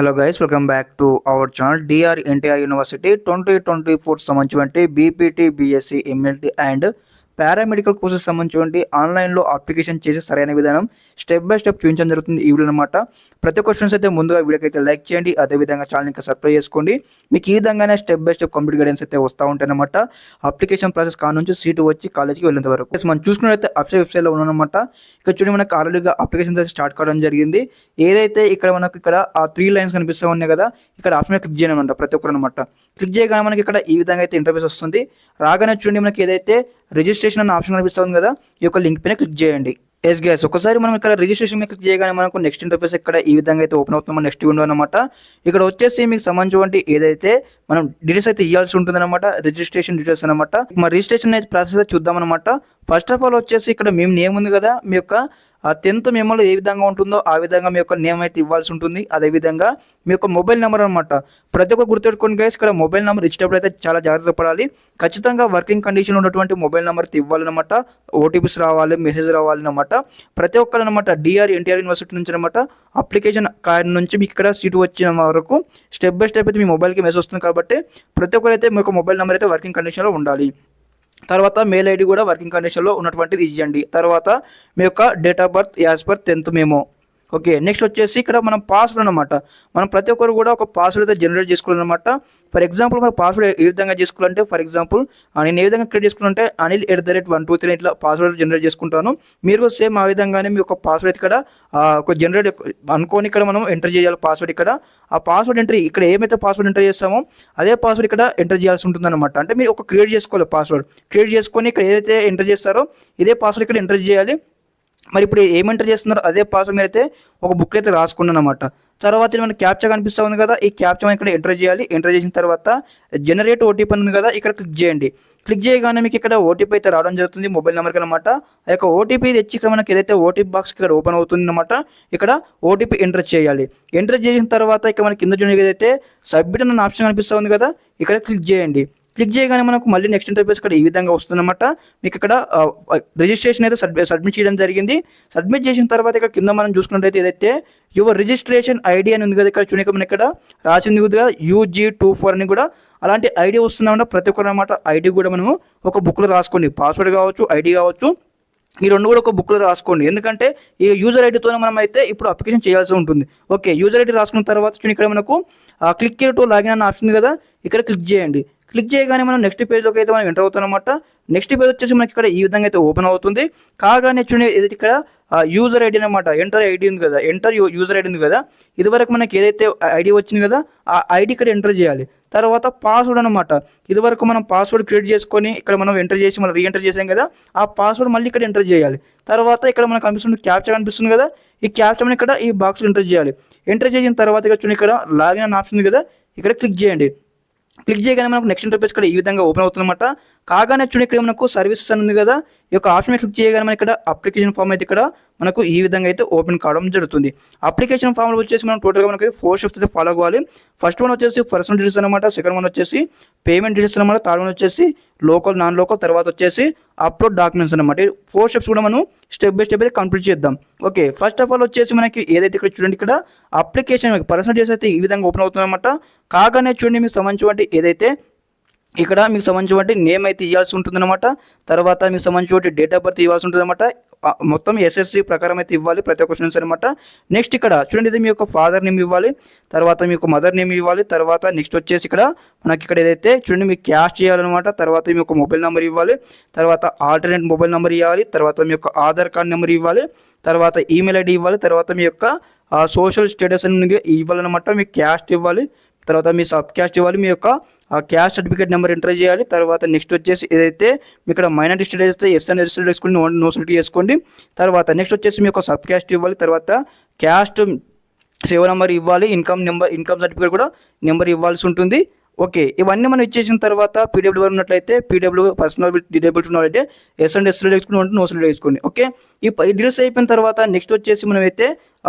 Hello guys, welcome back to our channel Dr NTR university 2024 సంబంధించి BPT BSc MLT and paramedical courses సంబంధించి ఆన్లైన్లో application చేసి సరైన విధానం స్టెప్ బై స్టెప్ చూపించడం జరుగుతుంది ఈ వీడియో అనమాట. ప్రతి క్వశ్చన్స్ అయితే ముందుగా వీడియోకి అయితే లైక్ చేయండి, అదేవిధంగా ఛానల్ ఇంకా సబ్స్క్రైబ్ చేసుకోండి. మీకు ఈ విధంగానే step by step complete guidance అయితే వస్తూ ఉంటాయి అనమాట. అప్లికేషన్ ప్రాసెస్ నుంచి సీటు వచ్చి కాలేజ్కి వెళ్ళేంత వరకు మనం చూసుకున్నట్లయితే అఫీషియల్ వెబ్సైట్లో ఉన్నామన్నమాట. ఇక్కడ చూడండి, మనకు ఆల్రెడీగా అప్లికేషన్ అయితే స్టార్ట్ కావడం జరిగింది. ఏదైతే ఇక్కడ మనకు ఇక్కడ ఆ 3 లైన్స్ కనిపిస్తూ ఉన్నాయి కదా, ఇక్కడ ఆప్షన్ క్లిక్ చేయనమాట ప్రతి ఒక్కరు అనమాట. క్లిక్ చేయగానే మనకి ఇక్కడ ఈ విధంగా అయితే ఇంటర్ఫేస్ వస్తుంది. రాగానే చూడండి, మనకి ఏదైతే రిజిస్ట్రేషన్ అన్న ఆప్షన్ కనిపిస్తుంది కదా, ఈ యొక్క లింక్ పైన క్లిక్ చేయండి. ఎస్ గైస్, ఒకసారి మనం ఇక్కడ రిజిస్ట్రేషన్ మీద క్లిక్ చేయగానే మనకు నెక్స్ట్ ఇంటర్ఫేస్ ఇక్కడ ఈ విధంగా అయితే ఓపెన్ అవుతుంది. నెక్స్ట్ విండో అనమాట. ఇక్కడ వచ్చేసి మీకు సంబంధించిన ఏదైతే మనం డీటెయిల్స్ అయితే ఇవ్వాల్సి ఉంటుంది అనమాట, రిజిస్ట్రేషన్ డీటెయిల్స్ అనమాట. మరి రిజిస్ట్రేషన్ అయితే ప్రాసెస్ అయితే చూద్దాం అనమాట. ఫస్ట్ ఆఫ్ ఆల్ వచ్చేసి ఇక్కడ మేము నేమ్ ఉంది కదా, మీ యొక్క 10th మెమోలో ఏ విధంగా ఉంటుందో ఆ విధంగా మీ యొక్క నేమ్ అయితే ఇవ్వాల్సి ఉంటుంది. అదేవిధంగా మీ యొక్క మొబైల్ నెంబర్ అనమాట. ప్రతి ఒక్క గుర్తుపెట్టుకోండి గైస్, ఇక్కడ మొబైల్ నెంబర్ ఇచ్చేటప్పుడు అయితే చాలా జాగ్రత్త పడాలి. ఖచ్చితంగా వర్కింగ్ కండిషన్ ఉన్నటువంటి మొబైల్ నెంబర్ అయితే ఇవ్వాలన్నమాట. ఓటీపీస్ రావాలి, మెసేజ్ రావాలి అనమాట. ప్రతి ఒక్కరు అనమాట డిఆర్ ఎన్టీఆర్ యూనివర్సిటీ నుంచి అనమాట అప్లికేషన్ కార్డ్ నుంచి మీకు ఇక్కడ సీటు వచ్చిన వరకు స్టెప్ బై స్టెప్ అయితే మీ మొబైల్కి మెసేజ్ వస్తుంది. కాబట్టి ప్రతి ఒక్కరు అయితే మీ యొక్క మొబైల్ నెంబర్ అయితే వర్కింగ్ కండిషన్లో ఉండాలి. తర్వాత మెయిల్ ఐడి కూడా వర్కింగ్ కండిషన్లో ఉన్నటువంటిది ఇవ్వండి. తర్వాత మీ యొక్క date of birth as per 10th memo. Okay, next వచ్చేసి ఇక్కడ మనం పాస్వర్డ్ అనమాట. మనం ప్రతి ఒక్కరు కూడా ఒక పాస్వర్డ్ అయితే జనరేట్ చేసుకోవాలన్నమాట. ఫర్ ఎగ్జాంపుల్ మన పాస్వర్డ్ ఏ విధంగా చేసుకోవాలంటే, ఫర్ ఎగ్జాంపుల్ నేను ఏ విధంగా క్రియేట్ చేసుకుంటే anil@123 ఇట్లా పాస్వర్డ్ జనరేట్ చేసుకుంటాను. మీరు సేమ్ ఆ విధంగానే మీ యొక్క పాస్వర్డ్ ఇక్కడ ఒక జనరేట్ అనుకోని ఇక్కడ మనం ఎంటర్ చేయాలి పాస్వర్డ్. ఇక్కడ ఆ పాస్వర్డ్ ఎంట్రీ ఇక్కడ ఏమైతే పాస్వర్డ్ ఎంటర్ చేస్తామో అదే పాస్వర్డ్ ఇక్కడ ఎంటర్ చేయాల్సి ఉంటుంది అనమాట. అంటే మీరు ఒక క్రియేట్ చేసుకోవాలి, పాస్వర్డ్ క్రియేట్ చేసుకొని ఇక్కడ ఏదైతే ఎంటర్ చేస్తారో ఇదే పాస్వర్డ్ ఇక్కడ ఎంటర్ చేయాలి. మరి ఇప్పుడు ఏం ఎంటర్ చేస్తున్నారో అదే పాస్వర్డ్ మీరు అయితే ఒక బుక్ అయితే రాసుకున్నాను అనమాట. తర్వాత మనకి క్యాప్చా కనిపిస్తూ ఉంది కదా, ఈ క్యాప్చా మనం ఇక్కడ ఎంటర్ చేయాలి. ఎంటర్ చేసిన తర్వాత జనరేట్ ఓటీపీ ఉంది కదా, ఇక్కడ క్లిక్ చేయండి. క్లిక్ చేయగానే మీకు ఇక్కడ ఓటీపీ అయితే రావడం జరుగుతుంది మొబైల్ నెంబర్కి అనమాట. ఆ యొక్క ఓటీపీ తెచ్చి ఇక్కడ మనకి ఏదైతే ఓటీపీ బాక్స్ ఇక్కడ ఓపెన్ అవుతుంది అనమాట. ఇక్కడ ఓటీపీ ఎంటర్ చేయాలి. ఎంటర్ చేసిన తర్వాత ఇక్కడ మనకి కింద చూడండి ఏదైతే సబ్మిట్ అన్న ఆప్షన్ కనిపిస్తూ ఉంది కదా, ఇక్కడ క్లిక్ చేయండి. క్లిక్ చేయగానే మనకు మళ్ళీ నెక్స్ట్ ఇంటర్ఫేస్ ఇక్కడ ఈ విధంగా వస్తుందన్నమాట. మీకు ఇక్కడ రిజిస్ట్రేషన్ అయితే సబ్మిట్ చేయడం జరిగింది. సబ్మిట్ చేసిన తర్వాత ఇక్కడ కింద మనం చూసుకున్నట్టయితే ఏదైతే యువర్ రిజిస్ట్రేషన్ ఐడి అని ఉంది కదా, ఇక్కడ చూడక మనకి ఇక్కడ రాసింది కదా UG24 అని కూడా అలాంటి ఐడి వస్తుందన్నమాట. ప్రతి ఒక్కరు అనమాట ఐడి కూడా మనము ఒక బుక్లో రాసుకోండి. పాస్వర్డ్ కావచ్చు, ఐడి కావచ్చు, ఈ రెండు కూడా ఒక బుక్లో రాసుకోండి. ఎందుకంటే ఈ యూజర్ ఐడితోనే మనం అయితే ఇప్పుడు అప్లికేషన్ చేయాల్సి ఉంటుంది. ఓకే, యూజర్ ఐడి రాసుకున్న తర్వాత చూడండి ఇక్కడ మనకు క్లిక్ టు లాగిన్ అన్న ఆప్షన్ ఉంది కదా, ఇక్కడ క్లిక్ చేయండి. క్లిక్ చేయగానే మనం నెక్స్ట్ పేజ్లోకి అయితే మనం ఎంటర్ అవుతాం అనమాట. నెక్స్ట్ పేజ్ వచ్చేసి మనకి ఇక్కడ ఈ విధంగా అయితే ఓపెన్ అవుతుంది. కాగానే చూడండి ఏదైతే ఇక్కడ యూజర్ ఐడి అనమాట, ఎంటర్ ఐడి ఉంది కదా, ఎంటర్ యూజర్ ఐడి ఉంది కదా, ఇదివరకు మనకి ఏదైతే ఐడి వచ్చింది కదా ఆ ఐడి ఇక్కడ ఎంటర్ చేయాలి. తర్వాత పాస్వర్డ్ అనమాట, ఇదివరకు మనం పాస్వర్డ్ క్రియేట్ చేసుకొని ఇక్కడ మనం ఎంటర్ చేసి మనం రీఎంటర్ చేసాం కదా, ఆ పాస్వర్డ్ మళ్ళీ ఇక్కడ ఎంటర్ చేయాలి. తర్వాత ఇక్కడ మనకు కనిపిస్తుంది క్యాప్చా కనిపిస్తుంది కదా, ఈ క్యాప్చా ఇక్కడ ఈ బాక్స్లో ఎంటర్ చేయాలి. ఎంటర్ చేసిన తర్వాత ఇక్కడ చూడండి ఇక్కడ లాగిన్ అని ఆప్షన్ ఉంది కదా, ఇక్కడ క్లిక్ చేయండి. క్లిక్ చేయగానే మనకు నెక్స్ట్ ఇంటర్ఫేస్ ఇక్కడ ఈ విధంగా ఓపెన్ అవుతుందన్నమాట. కాగానే చూడండి ఇక్కడ మనకు సర్వీసెస్ అని ఉంది కదా, ఈ యొక్క ఆప్షన్ క్లిక్ చేయగానే మనకి ఇక్కడ అప్లికేషన్ ఫామ్ అయితే ఇక్కడ మనకు ఈ విధంగా అయితే ఓపెన్ కావడం జరుగుతుంది. అప్లికేషన్ ఫామ్లో వచ్చేసి మనం టోటల్గా మనకి 4 స్టెప్స్ అయితే ఫాలో అవ్వాలి. ఫస్ట్ వన్ వచ్చేసి పర్సనల్ డీటెయిల్స్ అనమాట, సెకండ్ వన్ వచ్చేసి పేమెంట్ డీటెయిల్స్ అనమాట, థర్డ్ వన్ వచ్చేసి లోకల్ నాన్ లోకల్, తర్వాత వచ్చేసి అప్లోడ్ డాక్యుమెంట్స్ అనమాట. 4 స్టెప్స్ కూడా మనం స్టెప్ బై స్టెప్ అయితే కంప్లీట్ చేద్దాం. ఓకే, ఫస్ట్ ఆఫ్ ఆల్ వచ్చేసి మనకి ఏదైతే ఇక్కడ చూడండి ఇక్కడ అప్లికేషన్ పర్సనల్ డీటెయిల్స్ అయితే ఈ విధంగా ఓపెన్ అవుతుంది అనమాట. కాగానే చూడండి మీకు సంబంధించి ఏదైతే ఇక్కడ మీకు సంబంధించిన నేమ్ అయితే ఇవ్వాల్సి ఉంటుందన్నమాట. తర్వాత మీకు సంబంధించిన డేట్ ఆఫ్ బర్త్ ఇవ్వాల్సి ఉంటుందన్నమాట. మొత్తం SSC ప్రకారం అయితే ఇవ్వాలి ప్రతి ఒక్క క్వశ్చన్స్ అనమాట. నెక్స్ట్ ఇక్కడ చూడండి ఇది మీ యొక్క ఫాదర్ నేమ్ ఇవ్వాలి, తర్వాత మీ యొక్క మదర్ నేమ్ ఇవ్వాలి. తర్వాత నెక్స్ట్ వచ్చేసి ఇక్కడ మనకి ఇక్కడ ఏదైతే చూడండి మీకు క్యాష్ చేయాలన్నమాట. తర్వాత మీ యొక్క మొబైల్ నెంబర్ ఇవ్వాలి, తర్వాత ఆల్టర్నేట్ మొబైల్ నెంబర్ ఇవ్వాలి, తర్వాత మీ యొక్క ఆధార్ కార్డ్ నెంబర్ ఇవ్వాలి, తర్వాత ఈమెయిల్ ఐడి ఇవ్వాలి, తర్వాత మీ యొక్క సోషల్ స్టేటస్ అని ఇవ్వాలన్నమాట. మీకు క్యాస్ట్ ఇవ్వాలి, తర్వాత మీ సబ్ క్యాస్ట్ ఇవ్వాలి, మీ యొక్క క్యాస్ట్ సర్టిఫికేట్ నెంబర్ ఎంటర్ చేయాలి. తర్వాత నెక్స్ట్ వచ్చేసి ఏదైతే మీ ఇక్కడ మైనారిటీ స్టేటస్ అయితే ఎస్ అని రిజిస్టర్ చేసుకోండి, నో సెలెక్ట్ చేసుకోండి. తర్వాత నెక్స్ట్ వచ్చేసి మీ యొక్క సబ్ క్యాస్ట్ ఇవ్వాలి, తర్వాత క్యాస్ట్ సేవ నెంబర్ ఇవ్వాలి, ఇన్కమ్ సర్టిఫికేట్ కూడా నెంబర్ ఇవ్వాల్సి ఉంటుంది. ఓకే, ఇవన్నీ మనం ఇచ్చేసిన తర్వాత పీడబ్ల్యూ ఉన్నట్లయితే పీడబ్ల్యూ పర్సనల్ డిజేబుల్డ్ ఉన్నట్లయితే ఎస్ అండ్ ఎస్ వేసుకోండి, నో సెలెక్ట్ వేసుకోండి. ఓకే, ఈ డీటెయిల్స్ అయిపోయిన తర్వాత నెక్స్ట్ వచ్చేసి మనం అయితే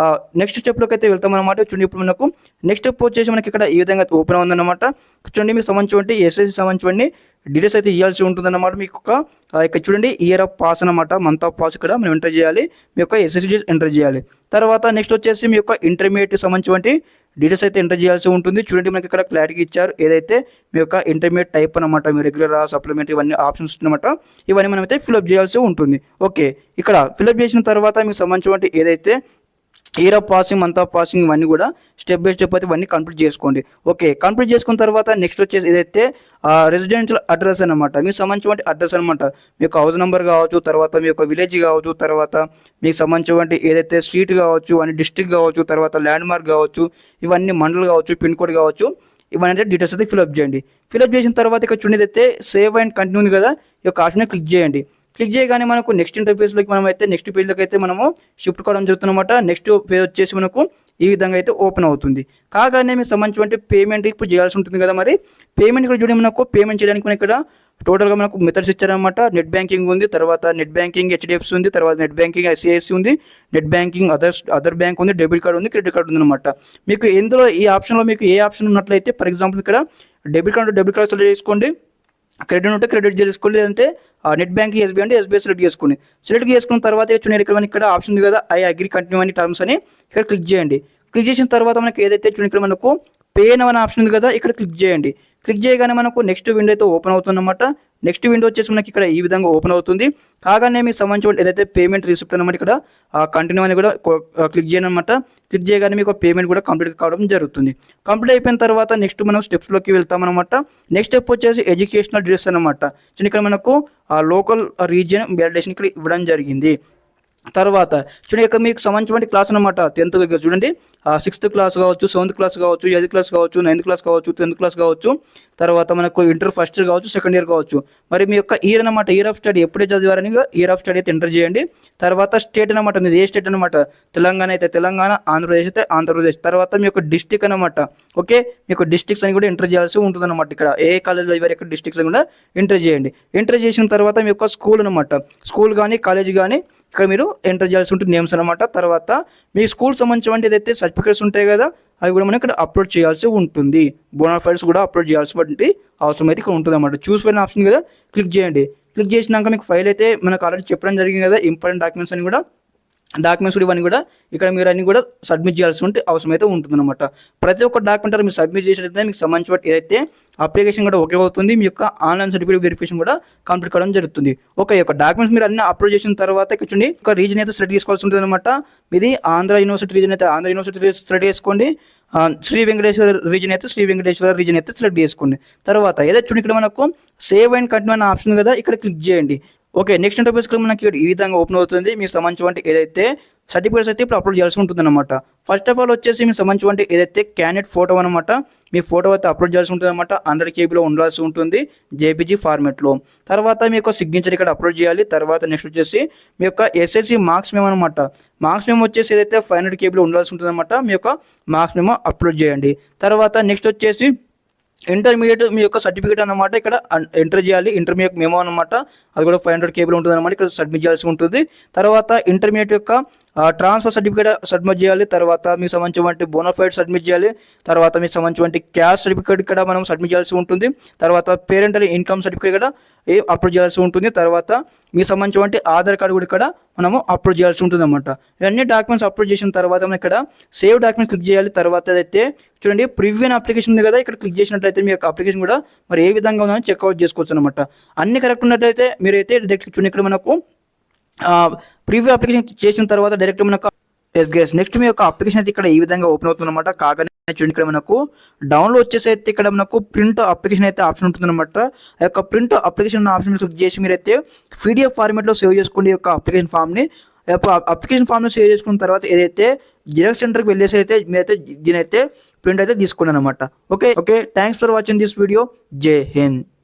నెక్స్ట్ స్టెప్లోకి అయితే వెళ్తాం అనమాట. చూడండి ఇప్పుడు మనకు నెక్స్ట్ స్టెప్ వచ్చేసి మనకి ఇక్కడ ఈ విధంగా ఓపెన్ ఉందన్నమాట. చూడండి మీకు సంబంధించి SSC సంబంధించి డీటెయిల్స్ అయితే ఇవ్వాల్సి ఉంటుందన్నమాట. మీకు ఇక్కడ చూడండి ఇయర్ ఆఫ్ పాస్ అనమాట, మంత్ ఆఫ్ పాస్ ఇక్కడ మనం ఎంటర్ చేయాలి, మీ యొక్క SSC డీటెయిల్స్ ఎంటర్ చేయాలి. తర్వాత నెక్స్ట్ వచ్చేసి మీ యొక్క ఇంటర్మీడియట్ సంబంధించి డీటెయిల్స్ అయితే ఎంటర్ చేయాల్సి ఉంటుంది. చూడండి మనకి ఇక్కడ క్లారిటీ ఇచ్చారు, ఏదైతే మీ యొక్క ఇంటర్మీడియట్ టైప్ అనమాట, మీ రెగ్యులర్ సప్లిమెంటరీ ఇవన్నీ ఆప్షన్స్ అనమాట. ఇవన్నీ మనం అయితే ఫిల్అప్ చేయాల్సి ఉంటుంది. ఓకే, ఇక్కడ ఫిల్అప్ చేసిన తర్వాత మీకు సంబంధించినటువంటి ఏదైతే year of passing, month of passing ఇవన్నీ కూడా స్టెప్ బై స్టెప్ అయితే ఇవన్నీ కంప్లీట్ చేసుకోండి. ఓకే, కంప్లీట్ చేసుకున్న తర్వాత నెక్స్ట్ వచ్చేసి ఏదైతే రెసిడెన్షియల్ అడ్రస్ అనమాట, మీకు సంబంధించిన అడ్రస్ అనమాట. మీ యొక్క హౌస్ నెంబర్ కావచ్చు, తర్వాత మీ యొక్క విలేజ్ కావచ్చు, తర్వాత మీకు సంబంధించిన ఏదైతే స్ట్రీట్ కావచ్చు అని డిస్ట్రిక్ట్ కావచ్చు, తర్వాత ల్యాండ్ మార్క్ కావచ్చు, ఇవన్నీ మండల్ కావచ్చు, పిన్ కోడ్ కావచ్చు, ఇవన్నీ డీటెయిల్స్ అయితే ఫిల్అప్ చేయండి. ఫిల్అప్ చేసిన తర్వాత ఇక్కడ చూడండి అయితే సేవ్ అండ్ కంటిన్యూ ఉంది కదా, ఈ యొక్క ఆప్షన్ క్లిక్ చేయండి. క్లిక్ చేయగానే మనకు నెక్స్ట్ ఇంటర్ఫేస్లోకి మనం అయితే నెక్స్ట్ పేజ్లోకి అయితే మనము షిఫ్ట్ కావడం జరుగుతుందన్నమాట. నెక్స్ట్ పేజ్ వచ్చేసి మనకు ఈ విధంగా అయితే ఓపెన్ అవుతుంది. కాగానే మీకు సంబంధించిన పేమెంట్ ఇప్పుడు చేయాల్సి ఉంటుంది కదా. మరి పేమెంట్ ఇక్కడ చూడండి, మనకు పేమెంట్ చేయడానికి మనకి ఇక్కడ టోటల్గా మనకు మెథడ్స్ ఇచ్చారనమాట. నెట్ బ్యాంకింగ్ ఉంది, తర్వాత నెట్ బ్యాంకింగ్ హెచ్డిఎఫ్సి ఉంది, తర్వాత నెట్ బ్యాంకింగ్ ఐసిఐసి ఉంది, నెట్ బ్యాంకింగ్ అదర్ బ్యాంక్ ఉంది, డెబిట్ కార్డు ఉంది, క్రెడిట్ కార్డు ఉంది అనమాట. మీకు ఎందులో ఈ ఆప్షన్లో మీకు ఏ ఆప్షన్ ఉన్నట్లయితే, ఫర్ ఎగ్జాంపుల్ ఇక్కడ డెబిట్ కార్డు సెలెక్ట్ చేసుకోండి, క్రెడిట్ ఉంటే క్రెడిట్ చేసుకోండి, లేదంటే నెట్ బ్యాంకింగ్ ఎస్బీఐ అంటే ఎస్బీఐ సెలెక్ట్ చేసుకున్న తర్వాత చూడండి ఇక్కడ ఆప్షన్ ఉంది కదా, ఐ అగ్రీ కంటిన్యూ అని టర్మ్స్ అని ఇక్కడ క్లిక్ చేయండి. క్లిక్ చేసిన తర్వాత మనకి ఏదైతే చూడండి ఇక్కడ మనకు పే నౌ అనే ఆప్షన్ ఉంది కదా, ఇక్కడ క్లిక్ చేయండి. క్లిక్ చేయగానే మనకు నెక్స్ట్ విండో అయితే ఓపెన్ అవుతుందన్నమాట. నెక్స్ట్ విండో వచ్చేసి మనకి ఇక్కడ ఈ విధంగా ఓపెన్ అవుతుంది. కాగానే మీకు సంబంధించిన ఏదైతే పేమెంట్ రిసిప్ట్ అనమాట, ఇక్కడ కంటిన్యూ అని కూడా క్లిక్ చేయను అనమాట. క్లిక్ చేయగానే మీకు పేమెంట్ కూడా కంప్లీట్ కావడం జరుగుతుంది. కంప్లీట్ అయిపోయిన తర్వాత నెక్స్ట్ మనం స్టెప్స్లోకి వెళ్తామన్నమాట. నెక్స్ట్ స్టెప్ వచ్చేసి ఎడ్యుకేషనల్ డీటెయిల్స్ అనమాట. సో ఇక్కడ మనకు లోకల్ రీజియన్ వ్యాలిడేషన్ ఇక్కడ ఇవ్వడం జరిగింది. తర్వాత చూడండి ఇక్కడ మీకు సంబంధించిన క్లాస్ అనమాట. 10th చూడండి 6th క్లాస్ కావచ్చు, 7th క్లాస్ కావచ్చు, 8th క్లాస్ కావచ్చు, 9th క్లాస్ కావచ్చు, 10th క్లాస్ కావచ్చు, తర్వాత మనకు ఇంటర్ ఫస్ట్ ఇయర్ కావచ్చు, సెకండ్ ఇయర్ కావచ్చు. మరి మీ యొక్క ఇయర్ అనమాట, ఇయర్ ఆఫ్ స్టడీ ఎప్పుడే చదివారని ఇయర్ ఆఫ్ స్టడీ అయితే ఎంటర్ చేయండి. తర్వాత స్టేట్ అనమాట, మీది ఏ స్టేట్ అనమాట, తెలంగాణ అయితే తెలంగాణ, ఆంధ్రప్రదేశ్ అయితే ఆంధ్రప్రదేశ్. తర్వాత మీ యొక్క డిస్టిక్ అనమాట. ఓకే, మీ యొక్క డిస్టిక్స్ అని కూడా ఎంటర్ చేయాల్సి ఉంటుంది అనమాట. ఇక్కడ ఏ కాలేజ్ చదివారు ఇక్కడ డిస్టిక్స్ కూడా ఎంటర్ చేయండి. ఎంటర్ చేసిన తర్వాత మీ యొక్క స్కూల్ అనమాట, స్కూల్ కానీ కాలేజ్ కానీ ఇక్కడ మీరు ఎంటర్ చేయాల్సి ఉంటుంది, నేమ్స్ అనమాట. తర్వాత మీ స్కూల్ సంబంధించిన ఏదైతే సర్టిఫికేట్స్ ఉంటాయి కదా, అవి కూడా మనం ఇక్కడ అప్లోడ్ చేయాల్సి ఉంటుంది. బోనాఫైడ్స్ కూడా అప్లోడ్ చేయాల్సినటువంటి అవసరం అయితే ఇక్కడ ఉంటుంది అనమాట. చూస్ పైన ఆప్షన్ కదా క్లిక్ చేయండి. క్లిక్ చేసినాక మీకు ఫైల్ అయితే మనకు ఆల్రెడీ చెప్పడం జరిగింది కదా, ఇంపార్టెంట్ డాక్యుమెంట్స్ అని కూడా ఇవన్నీ కూడా ఇక్కడ మీరు అన్ని కూడా సబ్మిట్ చేయాల్సి ఉంటే అవసరం అయితే ఉంటుందన్నమాట. ప్రతి ఒక్క డాక్యుమెంట్ మీరు సబ్మిట్ చేసినట్లయితే మీకు సంబంధించిన ఏదైతే అప్లికేషన్ కూడా ఓకే అవుతుంది, మీ యొక్క ఆన్లైన్ సర్టిఫికేట్ వెరిఫికేషన్ కూడా కంప్లీట్ కావడం జరుగుతుంది. ఓకే, యొక్క డాక్యుమెంట్స్ మీరు అన్ని అప్లోడ్ చేసిన తర్వాత ఇక్కడ చూడండి ఒక రీజన్ అయితే సెలెక్ట్ చేసుకోవాల్సి ఉంటుంది అనమాట. ఇది ఆంధ్ర యూనివర్సిటీ రీజన్ అయితే ఆంధ్ర యూనివర్సిటీ సెలెక్ట్ చేసుకోండి, శ్రీ వెంకటేశ్వర రీజన్ అయితే శ్రీ వెంకటేశ్వర రీజన్ అయితే సెలెక్ట్ చేసుకోండి. తర్వాత ఏదైతే చూడండి ఇక్కడ మనకు సేవ్ అండ్ కంటిన్యూ అనే ఆప్షన్ కదా, ఇక్కడ క్లిక్ చేయండి. ఓకే, నెక్స్ట్ ఇంటర్ఫేస్ మనకి ఈ విధంగా ఓపెన్ అవుతుంది. మీకు సంబంధించిన ఏదైతే సర్టిఫికేట్స్ అయితే ఇప్పుడు అప్లోడ్ చేయాల్సి ఉంటుంది అనమాట. ఫస్ట్ ఆఫ్ ఆల్ వచ్చేసి మీకు సంబంధించిన ఏదైతే క్యాండిడేట్ ఫోటో అనమాట, మీ ఫోటో అయితే అప్లోడ్ చేయాల్సి ఉంటుంది అనమాట. 100 KB ఉండాల్సి ఉంటుంది జేపీజీ ఫార్మేట్లో. తర్వాత మీ యొక్క సిగ్నేచర్ ఇక్కడ అప్లోడ్ చేయాలి. తర్వాత నెక్స్ట్ వచ్చేసి మీ యొక్క SSC మార్క్స్ మేము అనమాట, మార్క్స్ మేము వచ్చేసి ఏదైతే 500 KB ఉండాల్సి ఉంటుంది అనమాట, మీ యొక్క మార్క్స్ మేము అప్లోడ్ చేయండి. తర్వాత నెక్స్ట్ వచ్చేసి ఇంటర్మీడియట్ మీ యొక్క సర్టిఫికేట్ అనమాట, ఇక్కడ ఎంటర్ చేయాలి. ఇంటర్మీడియట్ మెమో అనమాట, అది కూడా 500 KB ఉంటుంది అనమాట, ఇక్కడ సబ్మిట్ చేయాల్సి ఉంటుంది. తర్వాత ఇంటర్మీడియట్ యొక్క ట్రాన్స్ఫర్ సర్టిఫికేట్ సబ్మిట్ చేయాలి. తర్వాత మీకు సంబంధించిన బోనాఫైడ్ సబ్మిట్ చేయాలి. తర్వాత మీకు సంబంధించిన క్యాస్ట్ సర్టిఫికేట్ ఇక్కడ మనం సబ్మిట్ చేయాల్సి ఉంటుంది. తర్వాత పేరెంటల్ ఇన్కమ్ సర్టిఫికేట్ ఇక్కడ అప్లోడ్ చేయాల్సి ఉంటుంది. తర్వాత మీకు సంబంధించిన ఆధార్ కార్డు కూడా ఇక్కడ మనము అప్లోడ్ చేయాల్సి ఉంటుంది అనమాట. ఇవన్నీ డాక్యుమెంట్స్ అప్లోడ్ చేసిన తర్వాత మనం ఇక్కడ సేవ్ డాక్యుమెంట్ క్లిక్ చేయాలి. తర్వాత అయితే చూడండి ప్రివ్యూ అప్లికేషన్ ఉంది కదా, ఇక్కడ క్లిక్ చేసినట్లయితే మీ యొక్క అప్లికేషన్ కూడా మరి ఏ విధంగా ఉందని చెక్అవుట్ చేసుకోవచ్చు అనమాట. అన్ని కరెక్ట్ ఉన్నట్లయితే మీరైతే డైరెక్ట్ చూడండి ఇక్కడ మనకు ప్రివ్యూ అప్లికేషన్ చేసిన తర్వాత డైరెక్ట్ మనకు నెక్స్ట్ మీ యొక్క అప్లికేషన్ అయితే ఇక్కడ ఈ విధంగా ఓపెన్ అవుతుంది అనమాట. కాగానే చూడండి ఇక్కడ మనకు డౌన్లోడ్ వచ్చేసి అయితే ఇక్కడ మనకు ప్రింట్ అప్లికేషన్ అయితే ఆప్షన్ ఉంటుంది అనమాట. ఆ యొక్క ప్రింట్ అప్లికేషన్ ఆప్షన్ క్లిక్ చేసి మీరైతే PDF ఫార్మేట్లో సేవ్ చేసుకోండి ఈ యొక్క అప్లికేషన్ ఫామ్ని. అప్లికేషన్ ఫామ్ని సేవ్ చేసుకున్న తర్వాత ఏదైతే జిరాక్స్ సెంటర్కి వెళ్ళేసి అయితే మీరైతే దీనైతే ప్రింట్ అయితే తీసుకోండి అనమాట. Okay, thanks for watching this video. జై హింద్.